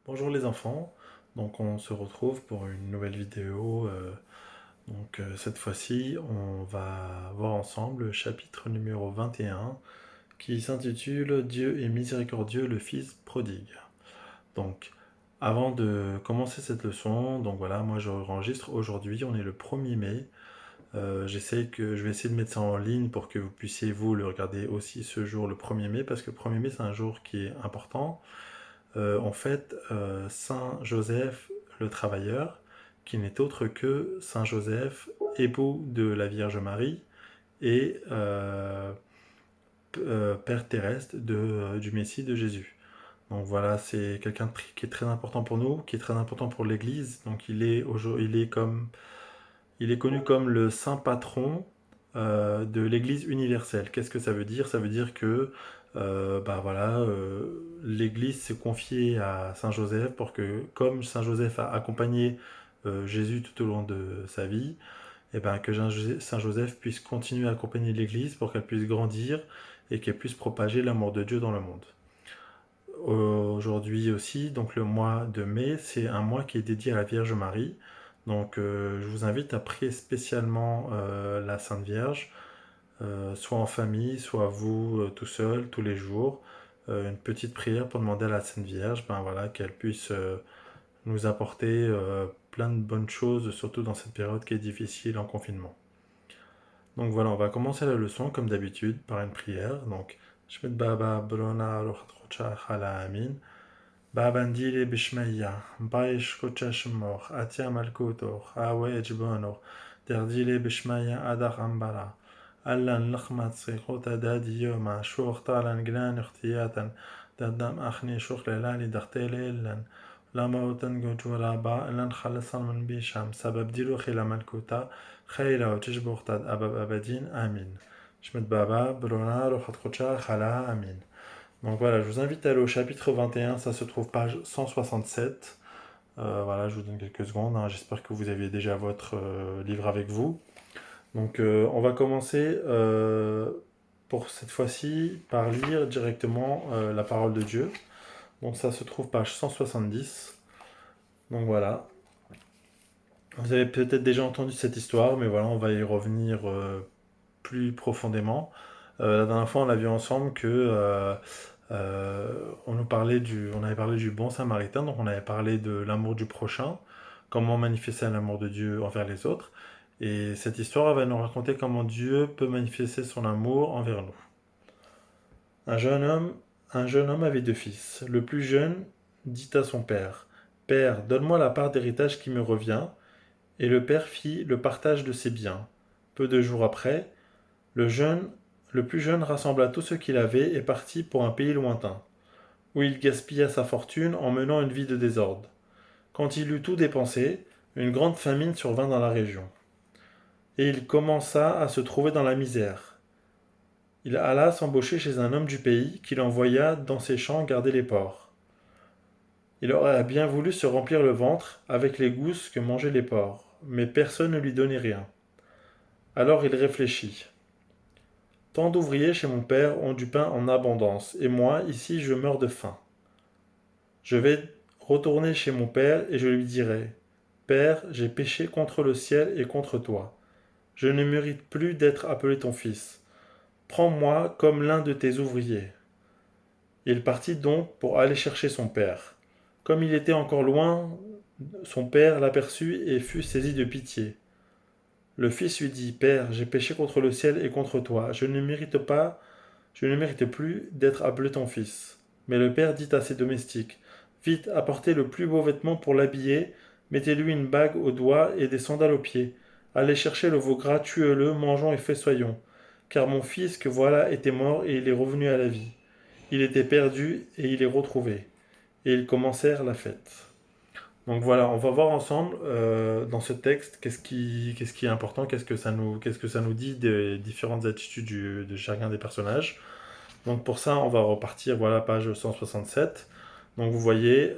Bonjour les enfants, donc on se retrouve pour une nouvelle vidéo. Cette fois-ci, on va voir ensemble le chapitre numéro 21 qui s'intitule Dieu est miséricordieux, le Fils prodigue. Donc, avant de commencer cette leçon, donc voilà, moi j'enregistre aujourd'hui, on est le 1er mai. Je vais essayer de mettre ça en ligne pour que vous puissiez vous le regarder aussi ce jour, le 1er mai, parce que le 1er mai c'est un jour qui est important. Saint Joseph le travailleur, qui n'est autre que Saint Joseph, époux de la Vierge Marie et Père terrestre du Messie de Jésus. Donc voilà, c'est quelqu'un qui est très important pour nous, qui est très important pour l'Église. Donc il est connu comme le saint patron de l'Église universelle. Qu'est-ce que ça veut dire? Ça veut dire que l'Église s'est confiée à Saint Joseph pour que, comme Saint Joseph a accompagné Jésus tout au long de sa vie, et ben, que Saint Joseph puisse continuer à accompagner l'Église pour qu'elle puisse grandir et qu'elle puisse propager l'amour de Dieu dans le monde. Aujourd'hui aussi, donc le mois de mai, c'est un mois qui est dédié à la Vierge Marie. Je vous invite à prier spécialement la Sainte Vierge, soit en famille, soit vous tout seul, tous les jours. Une petite prière pour demander à la Sainte Vierge ben voilà, qu'elle puisse nous apporter plein de bonnes choses, surtout dans cette période qui est difficile en confinement. Donc voilà, on va commencer la leçon comme d'habitude par une prière. Donc, Shmit Baba Brona Rocha Chala Amin. Babandili Bishmaya, Baish Kochashmor, Atia Malkotor, Awe Ejbonor, Derdili Bishmaya Adar Ambara. Allan Lakhmat Sekota Dadi Yoma, Shur Talan Glan Urtiatan, Dadam Akhni Shuklelani Dartele Lan. لما وتنجو رابا لن خلصا من بيشام سبب ديرو خيلا ملكوتا خيلا وتجبو اختاد أباب أبدين آمين شمت بابا برونا روح تخوتشا خلا آمين. Donc voilà, je vous invite à aller au chapitre 21, ça se trouve page 167. Voilà, je vous donne quelques secondes, hein. J'espère que vous aviez déjà votre livre avec vous. On va commencer pour cette fois-ci par lire directement la parole de Dieu. Donc ça se trouve page 170. Donc voilà. Vous avez peut-être déjà entendu cette histoire, mais voilà, on va y revenir plus profondément. La dernière fois, on a vu ensemble que on avait parlé du bon samaritain, donc on avait parlé de l'amour du prochain, comment manifester l'amour de Dieu envers les autres. Et cette histoire va nous raconter comment Dieu peut manifester son amour envers nous. Un jeune homme, un jeune homme avait deux fils. Le plus jeune dit à son père, Père, donne-moi la part d'héritage qui me revient. Et le père fit le partage de ses biens. Peu de jours après, le jeune, le plus jeune rassembla tout ce qu'il avait et partit pour un pays lointain, où il gaspilla sa fortune en menant une vie de désordre. Quand il eut tout dépensé, une grande famine survint dans la région. Et il commença à se trouver dans la misère. Il alla s'embaucher chez un homme du pays qui l'envoya dans ses champs garder les porcs. Il aurait bien voulu se remplir le ventre avec les gousses que mangeaient les porcs, mais personne ne lui donnait rien. Alors il réfléchit. Tant d'ouvriers chez mon père ont du pain en abondance, et moi, ici, je meurs de faim. Je vais retourner chez mon père et je lui dirai, Père, j'ai péché contre le ciel et contre toi. Je ne mérite plus d'être appelé ton fils. Prends-moi comme l'un de tes ouvriers. Il partit donc pour aller chercher son père. Comme il était encore loin, son père l'aperçut et fut saisi de pitié. Le fils lui dit, Père, j'ai péché contre le ciel et contre toi. Je ne mérite plus d'être appelé ton fils. Mais le père dit à ses domestiques, Vite, apportez le plus beau vêtement pour l'habiller, mettez-lui une bague au doigt et des sandales aux pieds. Allez chercher le veau gras, tuez-le, mangeons et festoyons. Car mon fils que voilà était mort et il est revenu à la vie. Il était perdu et il est retrouvé. Et ils commencèrent la fête. Donc voilà, on va voir ensemble dans ce texte qu'est-ce qui est important, qu'est-ce que ça nous dit des différentes attitudes de chacun des personnages. Donc pour ça, on va repartir, voilà, page 167. Donc vous voyez,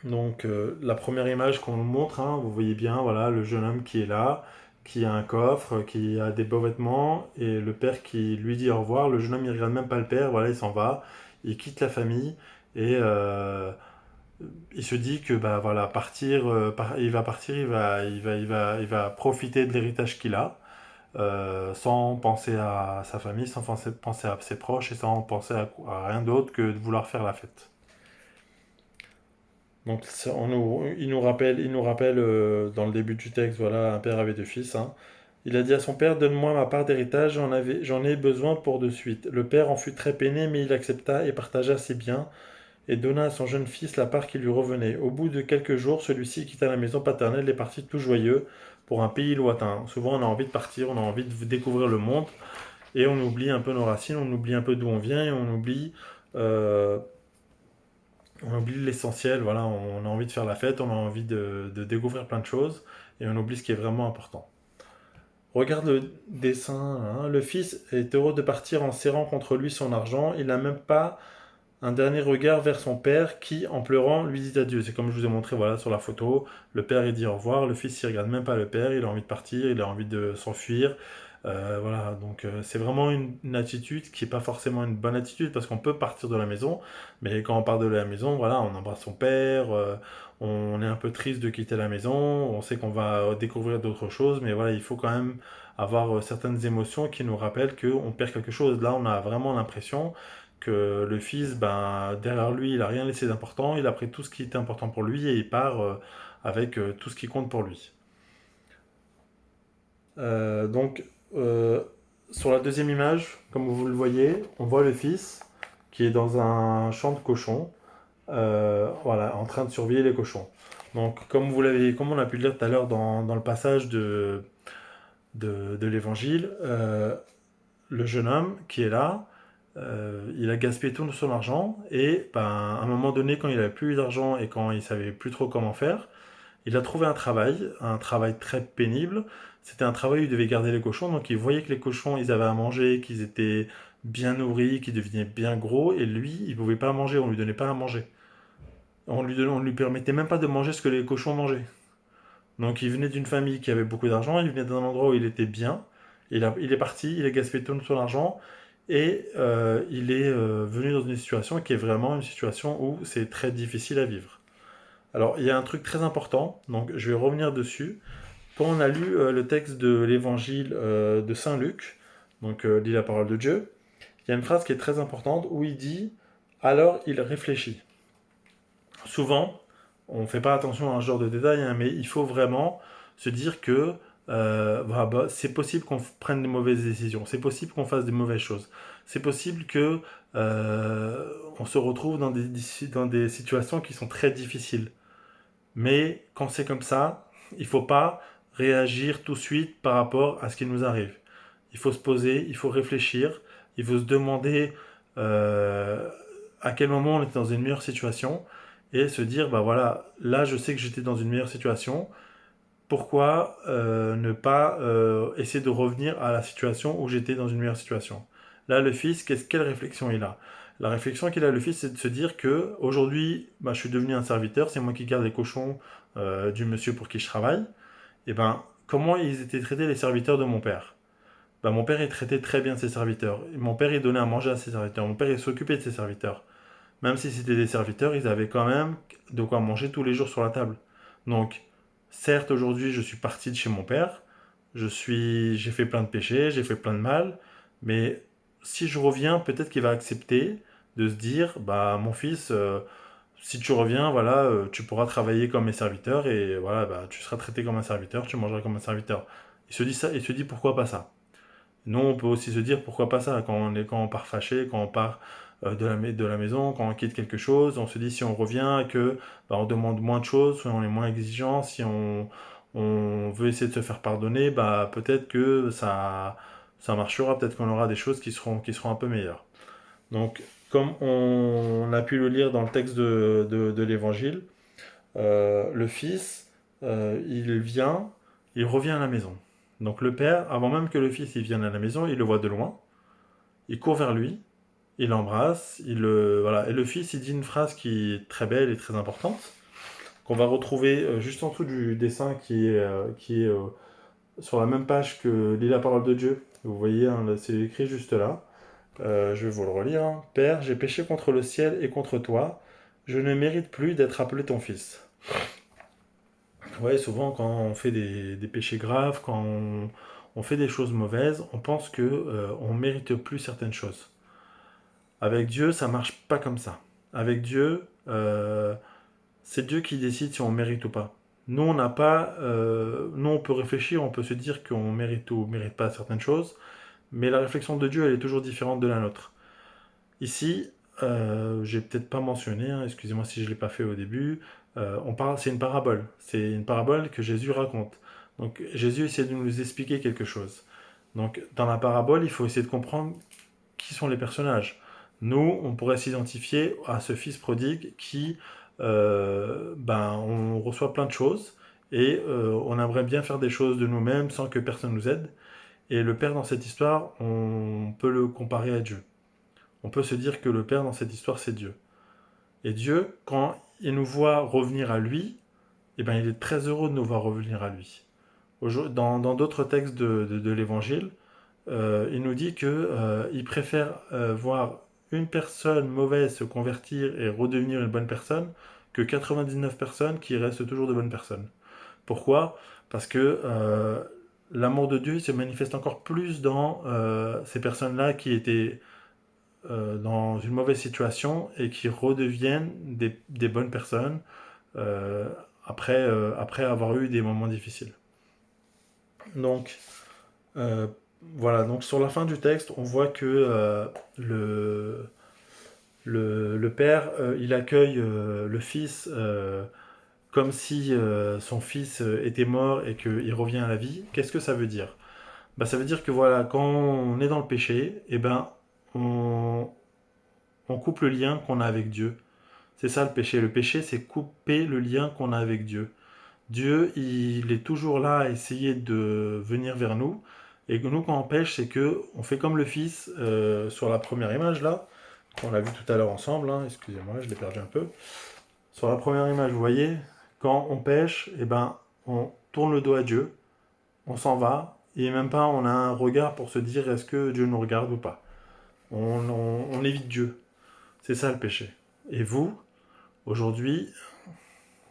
la première image qu'on nous montre, hein, vous voyez bien, voilà, le jeune homme qui est là, qui a un coffre, qui a des beaux vêtements, et le père qui lui dit au revoir. Le jeune homme, il regarde même pas le père, voilà, il s'en va. il quitte la famille et il se dit que bah voilà, il va partir, il va profiter de l'héritage qu'il a, sans penser à sa famille, sans penser à ses proches et sans penser à rien d'autre que de vouloir faire la fête. Donc il nous rappelle dans le début du texte, voilà, un père avait deux fils, hein. Il a dit à son père, donne-moi ma part d'héritage, j'en ai besoin pour de suite. Le père en fut très peiné, mais il accepta et partagea ses biens, et donna à son jeune fils la part qui lui revenait. Au bout de quelques jours, celui-ci quitta la maison paternelle et partit tout joyeux pour un pays lointain. Souvent, on a envie de partir, on a envie de découvrir le monde, et on oublie un peu nos racines, on oublie un peu d'où on vient, et euh, on oublie l'essentiel. Voilà, on a envie de faire la fête, on a envie de découvrir plein de choses, et on oublie ce qui est vraiment important. Regarde le dessin, hein. Le fils est heureux de partir en serrant contre lui son argent. Il n'a même pas un dernier regard vers son père qui, en pleurant, lui dit adieu. C'est comme je vous ai montré voilà, sur la photo. Le père, il dit au revoir. Le fils, il regarde même pas le père. Il a envie de partir. Il a envie de s'enfuir. Voilà, donc c'est vraiment une attitude qui n'est pas forcément une bonne attitude parce qu'on peut partir de la maison, mais quand on part de la maison, voilà, on embrasse son père, on est un peu triste de quitter la maison, on sait qu'on va découvrir d'autres choses, mais voilà, il faut quand même avoir certaines émotions qui nous rappellent qu'on perd quelque chose. Là, on a vraiment l'impression que le fils, ben, derrière lui, il a rien laissé d'important, il a pris tout ce qui était important pour lui et il part avec tout ce qui compte pour lui. Donc, euh, sur la deuxième image, comme vous le voyez, on voit le fils qui est dans un champ de cochons, voilà, en train de surveiller les cochons. Donc, comme on a pu le lire tout à l'heure dans le passage de l'évangile, le jeune homme qui est là, il a gaspillé tout son argent et ben, à un moment donné, quand il n'avait plus d'argent et quand il savait plus trop comment faire, il a trouvé un travail très pénible. C'était un travail où il devait garder les cochons, donc il voyait que les cochons, ils avaient à manger, qu'ils étaient bien nourris, qu'ils devenaient bien gros, et lui, il pouvait pas manger, on lui donnait pas à manger. On lui permettait même pas de manger ce que les cochons mangeaient. Donc il venait d'une famille qui avait beaucoup d'argent, il venait d'un endroit où il était bien, il est parti, il a gaspillé tout son argent, et il est venu dans une situation qui est vraiment une situation où c'est très difficile à vivre. Alors il y a un truc très important, donc je vais revenir dessus. Quand on a lu le texte de l'évangile de Saint Luc, donc dit la parole de Dieu, il y a une phrase qui est très importante où il dit alors il réfléchit. Souvent, on ne fait pas attention à un genre de détail, hein, mais il faut vraiment se dire que c'est possible qu'on prenne des mauvaises décisions, c'est possible qu'on fasse des mauvaises choses, c'est possible que on se retrouve dans des situations qui sont très difficiles. Mais quand c'est comme ça, il ne faut pas réagir tout de suite par rapport à ce qui nous arrive. Il faut se poser, il faut réfléchir, il faut se demander euh, à quel moment on était dans une meilleure situation et se dire, bah voilà, là je sais que j'étais dans une meilleure situation, pourquoi ne pas essayer de revenir à la situation où j'étais dans une meilleure situation. Là, le fils, quelle réflexion il a? La réflexion qu'il a, le fils, c'est de se dire que aujourd'hui, bah, je suis devenu un serviteur, c'est moi qui garde les cochons du monsieur pour qui je travaille. Et ben, comment ils étaient traités les serviteurs de mon père? Ben, mon père, il traitait très bien ses serviteurs. Mon père, il donnait à manger à ses serviteurs. Mon père, il s'occupait de ses serviteurs. Même si c'était des serviteurs, ils avaient quand même de quoi manger tous les jours sur la table. Donc, certes, aujourd'hui, je suis parti de chez mon père, j'ai fait plein de péchés, j'ai fait plein de mal, mais si je reviens, peut-être qu'il va accepter de se dire, bah, mon fils, si tu reviens, voilà, tu pourras travailler comme mes serviteurs et voilà, bah, tu seras traité comme un serviteur, tu mangeras comme un serviteur. Il se dit ça, il se dit pourquoi pas ça. Nous, on peut aussi se dire pourquoi pas ça quand on part fâché, quand on part de la maison, quand on quitte quelque chose, on se dit si on revient et que bah, on demande moins de choses, si on est moins exigeant, si on veut essayer de se faire pardonner, bah peut-être que ça marchera, peut-être qu'on aura des choses qui seront un peu meilleures. Donc, comme on a pu le lire dans le texte de l'Évangile, le fils, il revient à la maison. Donc le père, avant même que le fils il vienne à la maison, il le voit de loin, il court vers lui, il l'embrasse, voilà. Et le fils, il dit une phrase qui est très belle et très importante, qu'on va retrouver juste en dessous du dessin qui est sur la même page que lit la parole de Dieu. Vous voyez, hein, c'est écrit juste là. Je vais vous le relire, hein. Père, j'ai péché contre le ciel et contre toi. Je ne mérite plus d'être appelé ton fils. Ouais, souvent quand on fait des péchés graves, quand on fait des choses mauvaises, on pense que on mérite plus certaines choses. Avec Dieu, ça marche pas comme ça. Avec Dieu, c'est Dieu qui décide si on mérite ou pas. Nous, on n'a pas, nous, on peut réfléchir, on peut se dire qu'on mérite ou mérite pas certaines choses, mais la réflexion de Dieu, elle est toujours différente de la nôtre. Ici, j'ai peut-être pas mentionné, hein, excusez-moi si je l'ai pas fait au début, on parle, c'est une parabole. C'est une parabole que Jésus raconte. Donc Jésus essaie de nous expliquer quelque chose. Donc dans la parabole, il faut essayer de comprendre qui sont les personnages. Nous, on pourrait s'identifier à ce fils prodigue qui, ben, on reçoit plein de choses et on aimerait bien faire des choses de nous-mêmes sans que personne nous aide. Et le père dans cette histoire, on peut le comparer à Dieu. On peut se dire que le père dans cette histoire, c'est Dieu. Et Dieu, quand il nous voit revenir à lui, eh ben, il est très heureux de nous voir revenir à lui. Dans d'autres textes de l'Évangile, il nous dit que il préfère voir une personne mauvaise se convertir et redevenir une bonne personne que 99 personnes qui restent toujours de bonnes personnes. Pourquoi? Parce que l'amour de Dieu se manifeste encore plus dans ces personnes-là qui étaient dans une mauvaise situation et qui redeviennent des bonnes personnes euh, après avoir eu des moments difficiles. Donc, euh, voilà, donc sur la fin du texte, on voit que le, le père, il accueille le fils comme si son fils était mort et qu'il revient à la vie. Qu'est-ce que ça veut dire? Bah, ça veut dire que voilà, quand on est dans le péché, eh ben, on, on coupe le lien qu'on a avec Dieu. C'est ça le péché. Le péché, c'est couper le lien qu'on a avec Dieu. Dieu, il est toujours là à essayer de venir vers nous. Et que nous, quand on pêche, c'est que on fait comme le Fils sur la première image là, qu'on a vu tout à l'heure ensemble. Hein. Excusez-moi, je l'ai perdu un peu. Sur la première image, vous voyez, quand on pêche, eh ben, on tourne le dos à Dieu, on s'en va, et même pas on a un regard pour se dire est-ce que Dieu nous regarde ou pas. On évite Dieu. C'est ça le péché. Et vous, aujourd'hui,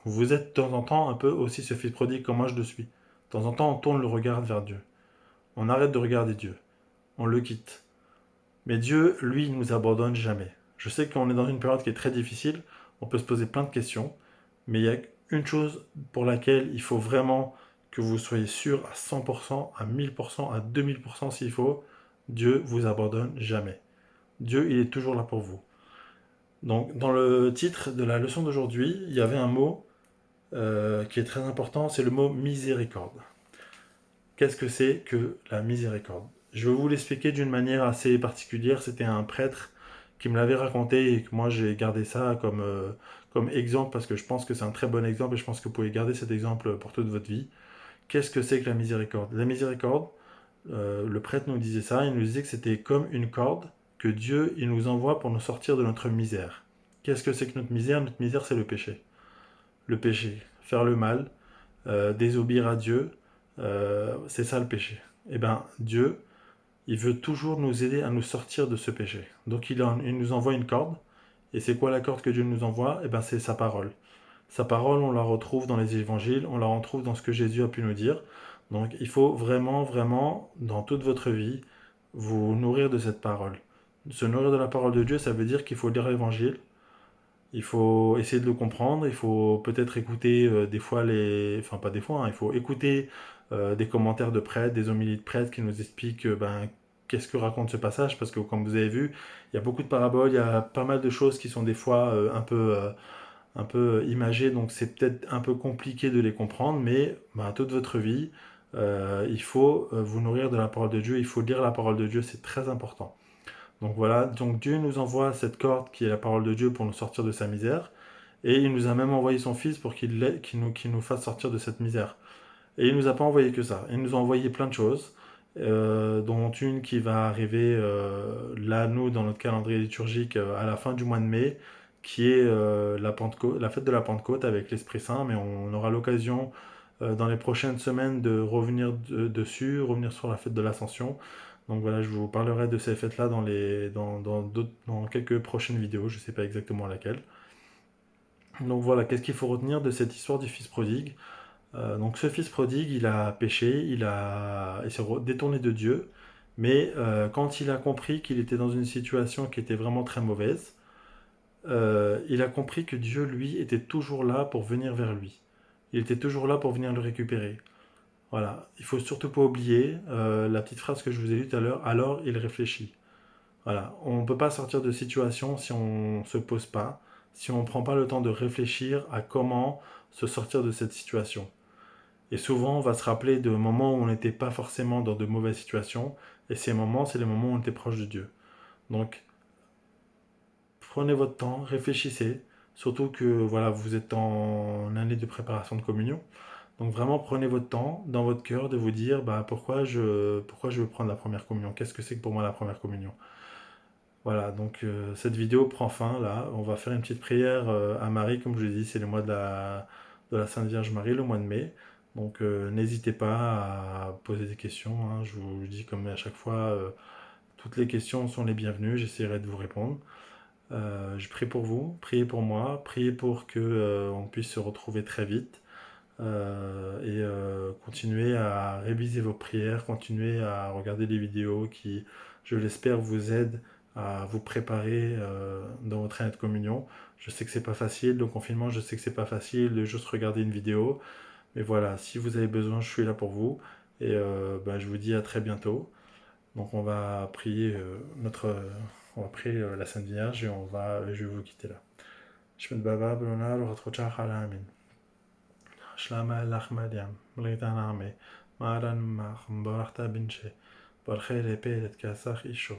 vous êtes de temps en temps un peu aussi ce fils prodigue comme moi je le suis. De temps en temps, on tourne le regard vers Dieu. On arrête de regarder Dieu. On le quitte. Mais Dieu, lui, il ne nous abandonne jamais. Je sais qu'on est dans une période qui est très difficile. On peut se poser plein de questions. Mais il y a une chose pour laquelle il faut vraiment que vous soyez sûr à 100%, à 1000%, à 2000% s'il faut. Dieu vous abandonne jamais. Dieu, il est toujours là pour vous. Donc, dans le titre de la leçon d'aujourd'hui, il y avait un mot qui est très important, c'est le mot miséricorde. Qu'est-ce que c'est que la miséricorde? Je vais vous l'expliquer d'une manière assez particulière. C'était un prêtre qui me l'avait raconté et que moi j'ai gardé ça comme exemple parce que je pense que c'est un très bon exemple et je pense que vous pouvez garder cet exemple pour toute votre vie. Qu'est-ce que c'est que la miséricorde? La miséricorde, le prêtre nous disait ça, il nous disait que c'était comme une corde que Dieu il nous envoie pour nous sortir de notre misère. Qu'est-ce que c'est que notre misère? Notre misère, c'est le péché. Le péché, faire le mal, désobéir à Dieu, c'est ça le péché. Eh bien, Dieu, il veut toujours nous aider à nous sortir de ce péché. Donc il nous envoie une corde. Et c'est quoi la corde que Dieu nous envoie? Eh bien, c'est sa parole. Sa parole, on la retrouve dans les évangiles, on la retrouve dans ce que Jésus a pu nous dire. Donc il faut vraiment, vraiment, dans toute votre vie, vous nourrir de cette parole. Se nourrir de la parole de Dieu, ça veut dire qu'il faut lire l'évangile, il faut essayer de le comprendre, il faut peut-être écouter des fois Enfin pas des fois, hein, il faut écouter des commentaires de prêtres, des homélies de prêtres qui nous expliquent ben, qu'est-ce que raconte ce passage, parce que comme vous avez vu, il y a beaucoup de paraboles, il y a pas mal de choses qui sont des fois un peu imagées, donc c'est peut-être un peu compliqué de les comprendre, mais ben, toute votre vie, il faut vous nourrir de la parole de Dieu, il faut lire la parole de Dieu, c'est très important. Donc voilà, donc Dieu nous envoie cette corde qui est la parole de Dieu pour nous sortir de sa misère, et il nous a même envoyé son Fils pour qu'il nous fasse sortir de cette misère. Et il nous a pas envoyé que ça, il nous a envoyé plein de choses, dont une qui va arriver là, nous, dans notre calendrier liturgique, à la fin du mois de mai, qui est la fête de la Pentecôte avec l'Esprit Saint, mais on aura l'occasion dans les prochaines semaines de revenir dessus, revenir sur la fête de l'Ascension. Donc voilà, je vous parlerai de ces fêtes-là dans quelques prochaines vidéos, je ne sais pas exactement laquelle. Donc voilà, qu'est-ce qu'il faut retenir de cette histoire du fils prodigue? Donc ce fils prodigue, il a péché, il s'est détourné de Dieu, mais quand il a compris qu'il était dans une situation qui était vraiment très mauvaise, il a compris que Dieu, lui, était toujours là pour venir vers lui. Il était toujours là pour venir le récupérer. Voilà, il faut surtout pas oublier la petite phrase que je vous ai lue tout à l'heure, alors il réfléchit. Voilà, on ne peut pas sortir de situation si on ne se pose pas, si on ne prend pas le temps de réfléchir à comment se sortir de cette situation. Et souvent, on va se rappeler de moments où on n'était pas forcément dans de mauvaises situations, et ces moments, c'est les moments où on était proche de Dieu. Donc, prenez votre temps, réfléchissez, surtout que voilà, vous êtes en année de préparation de communion. Donc vraiment, prenez votre temps dans votre cœur de vous dire bah, pourquoi je veux prendre la première communion, qu'est-ce que c'est que pour moi la première communion. Voilà, donc cette vidéo prend fin là. On va faire une petite prière à Marie, comme je l'ai dit, c'est le mois de la Sainte Vierge Marie, le mois de mai. Donc n'hésitez pas à poser des questions, hein. Je vous le dis comme à chaque fois, toutes les questions sont les bienvenues, j'essaierai de vous répondre. Je prie pour vous, priez pour moi, priez pour que on puisse se retrouver très vite et continuez à réviser vos prières, continuez à regarder les vidéos qui, je l'espère, vous aident à vous préparer dans votre année de communion. Je sais que c'est pas facile, le confinement, je sais que c'est pas facile de juste regarder une vidéo, mais voilà, si vous avez besoin, je suis là pour vous et bah, je vous dis à très bientôt. Donc on va prier la Sainte Vierge et je vais vous quitter là. Shmed Baba Bruna Rohatkocha Halamin. Shlama Lachmadiam, Mlitaname, Maran Mach, Borachta Binche, Borchere Pelet Kasach Isho,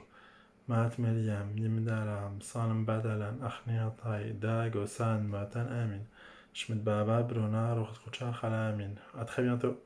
Mat Meliam, Nimdaram, Salam Badalan, Achniatai, Dago San, Matan Amin. Shmed Baba Bruna Rohatkocha Halamin. À très bientôt.